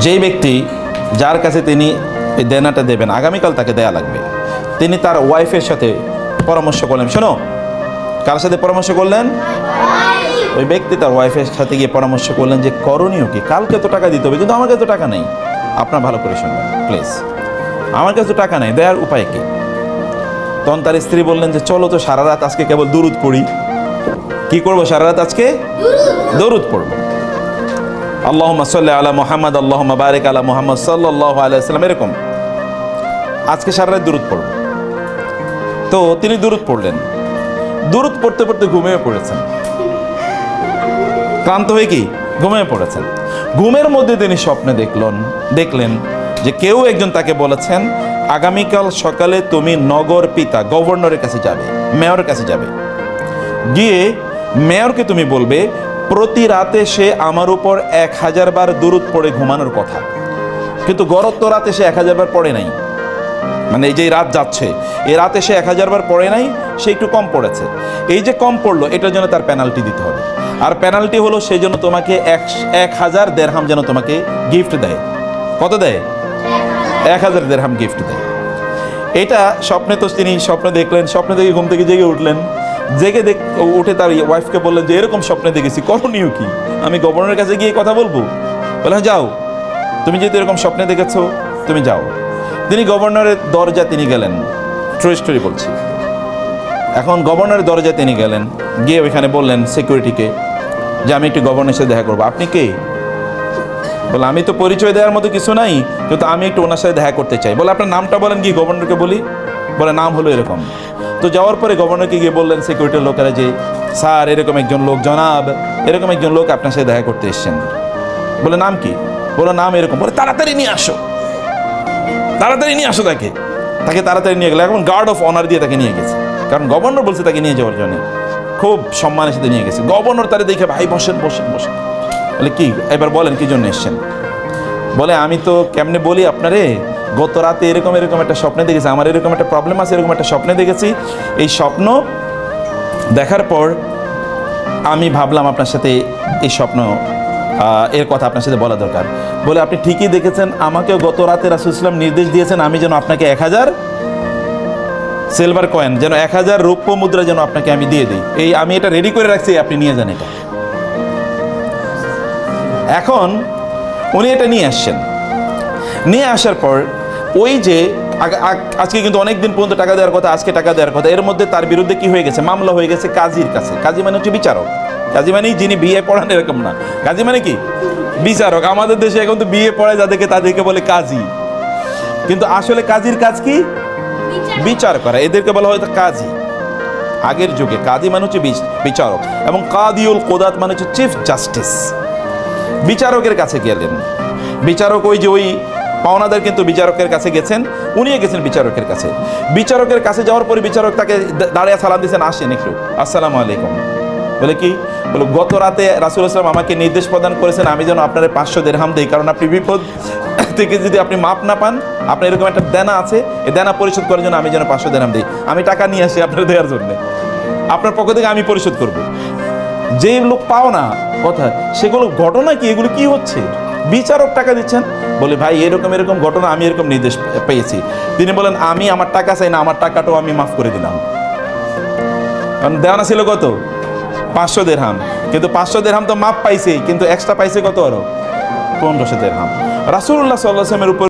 যেই ব্যক্তি যার কাছে তিনি এই দেনাটা দেবেন আগামীকাল তাকে দেয়া লাগবে, তিনি তার ওয়াইফের সাথে পরামর্শ করলেন। শোনো, কার সাথে পরামর্শ করলেন? ওই ব্যক্তি তার ওয়াইফের সাথে গিয়ে পরামর্শ করলেন যে করণীয় কি, কালকে তো টাকা দিতে হবে কিন্তু আমার কাছে তো টাকা নেই। আপনার ভালো করে শুনবেন প্লিজ, আমার কাছে তো টাকা নেই, দেওয়ার উপায় কি? তখন তার স্ত্রী বললেন যে চলো তো সারা রাত আজকে কেবল দুরুদ পড়ি। কি করবো সারা রাত? আজকে দরুদ পড়বো। আল্লাহুম্মা সাল্লি আলা মুহাম্মদ আল্লাহুম্মা বারিক আলা মুহাম্মদ সাল্লাল্লাহু আলাইহি ওয়াসাল্লাম, এরকম আজকে সারা রাত দুরুদ পড়বো। তো তিনি দুরুদ পড়লেন, দুরুদ পড়তে পড়তে ঘুমিয়ে পড়েছেন, ক্লান্ত হয়ে কি ঘুমিয়ে পড়েছেন। ঘুমের মধ্যে তিনি স্বপ্নে দেখলেন যে কেউ একজন তাকে বলেছেন আগামীকাল সকালে তুমি নগর পিতা গভর্নরের কাছে যাবে, মেয়রের কাছে যাবে, গিয়ে মেয়রকে তুমি বলবে প্রতি রাতে সে আমার উপর 1000 বার দুরুদ পড়ে ঘুমানোর কথা, কিন্তু গত রাতে সে 1000 বার পড়ে নাই। মানে এই যে রাত যাচ্ছে, এই রাতে সে 1000 বার পড়ে নাই, সে একটু কম পড়েছে। এই যে কম পড়লো এটার জন্য তার পেনাল্টি দিতে হবে, আর পেনাল্টি হলো সেই জন্য তোমাকে 1000 দেরহাম যেন তোমাকে গিফট দেয়। কত দেয়? 1000 দেরহাম গিফট দেয়। এটা স্বপ্নে তো তিনি স্বপ্ন দেখলেন, স্বপ্নে দেখে ঘুম থেকে জেগে উঠলেন, উঠে তার ওয়াইফকে বললেন যে এরকম স্বপ্নে দেখেছি, করণীয় কি? আমি গভর্নরের কাছে গিয়ে কথা বলবো? বললেন যাও, তুমি যেহেতু এরকম স্বপ্নে দেখেছো তুমি যাও। তিনি গভর্নরের দরজা তিনি গেলেন, ট্রু স্টোরি বলছি। এখন গভর্নরের দরজায় তিনি গেলেন, গিয়ে ওইখানে বললেন সিকিউরিটিকে যে আমি একটু গভর্নরের সাথে দেখা করবো। আপনি কে? বলে আমি তো পরিচয় দেওয়ার মতো কিছু নাই, কিন্তু আমি একটু ওনার সাথে দেখা করতে চাই। বলে আপনার নামটা বলেন, কি গভর্নরকে বলি? বলে নাম হলো এরকম। তো যাওয়ার পরে গভর্নরকে গিয়ে বললেন সিকিউরিটির লোকেরা যে স্যার এরকম একজন লোক, জনাব এরকম একজন লোক আপনার সাথে দেখা করতে এসছেন। বলে নাম কি? বলে নাম এরকম। বলে তাড়াতাড়ি নিয়ে আসো, তাড়াতাড়ি নিয়ে আসো তাকে। তাকে তাড়াতাড়ি নিয়ে গেলে, এখন গার্ড অফ অনার দিয়ে তাকে নিয়ে গেছে, কারণ গভর্নর বলছে তাকে নিয়ে যাওয়ার জন্য, খুব সম্মানের সাথে নিয়ে গেছে। গভর্নর তারা দেখে ভাই বসেন বসেন বসেন। বলে কি, এবার বলেন কি জন্য এসছেন? বলে আমি তো কেমনে বলি আপনারে, গত রাতে এরকম এরকম একটা স্বপ্নে দেখেছি, আমার এরকম একটা প্রবলেম আছে, এরকম একটা স্বপ্নে দেখেছি। এই স্বপ্ন দেখার পর আমি ভাবলাম আপনার সাথে এই স্বপ্ন এর কথা আপনার সাথে বলা দরকার। বলে আপনি ঠিকই দেখেছেন, আমাকেও গত রাতে রাসূল সাল্লাল্লাহু আলাইহি ওয়াসাল্লাম নির্দেশ দিয়েছেন আমি যেন আপনাকে 1000 সিলভার কয়েন, যেন 1000 রৌপ্য মুদ্রা যেন আপনাকে আমি দিয়ে দিই। এই আমি এটা রেডি করে রাখছি, আপনি নিয়ে যান এটা। এখন উনি এটা নিয়ে আসছেন, নিয়ে আসার পর ওই যে আজকে কিন্তু অনেক দিন পর্যন্ত টাকা দেওয়ার কথা, আজকে টাকা দেওয়ার কথা, এর মধ্যে তার বিরুদ্ধে কি হয়ে গেছে? মামলা হয়ে গেছে কাজীর কাছে। কাজী মানে হচ্ছে বিচারক, কাজী মানে যিনি বিয়ে পড়ান এরকম না, কাজী মানে কি বিচারক। আমাদের দেশে এখন তো বিয়ে পড়ায় যাদেরকে তাদেরকে বলে কাজী, কিন্তু আসলে কাজীর কাজ কি? বিচার করা, এদেরকে বলা হয় কাজী। আগের যুগে কাজী মানে হচ্ছে বিচারক, এবং কাদিউল কোদাত মানে হচ্ছে চিফ জাস্টিস। বিচারকের কাছে গেলেন, বিচারক ওই যে ওই পাওনাদার কিন্তু বিচারকের কাছে গেছেন, উনিও গেছেন বিচারকের কাছে। বিচারকের কাছে যাওয়ার পরে বিচারক তাকে দাঁড়িয়ে সালাম দিয়েছেন, আসেন একটু, আসসালামু আলাইকুম। বলে কি? বলে গত রাতে রাসূল সাল্লাল্লাহু আলাইহি ওয়াসাল্লাম আমাকে নির্দেশ প্রদান করেছেন আমি যেন আপনার 500 দিরহাম দেই, কারণ আপনি বিপদ থেকে যদি আপনি মাপ না পান, আপনার এরকম একটা দেনা আছে, এই দেনা পরিশোধ করার জন্য আমি যেন 500 দিরহাম দিই। আমি টাকা নিয়ে আসি আপনার দেওয়ার জন্য, আপনার পক্ষ থেকে আমি পরিশোধ করব। যে লোক পাও না কথা, সেগুলো ঘটনা কি, এগুলো কি হচ্ছে? বিচারক টাকা দিচ্ছেন। বলে ভাই এরকম এরকম ঘটনা, আমি এরকম নির্দেশ পেয়েছি। তিনি বলেন আমি আমার টাকা চাই না, আমার টাকাটাও আমি মাফ করে দিলাম। কারণ দেওয়ানা ছিল কত? 500 দিরহাম, কিন্তু 500 দিরহাম তো মাপ পাইছে, কিন্তু এক্সট্রা পাইছে কত? আরো 1500 দিরহাম। রাসূলুল্লাহ সাল্লাল্লাহু আলাইহি ওয়াসাল্লামের উপর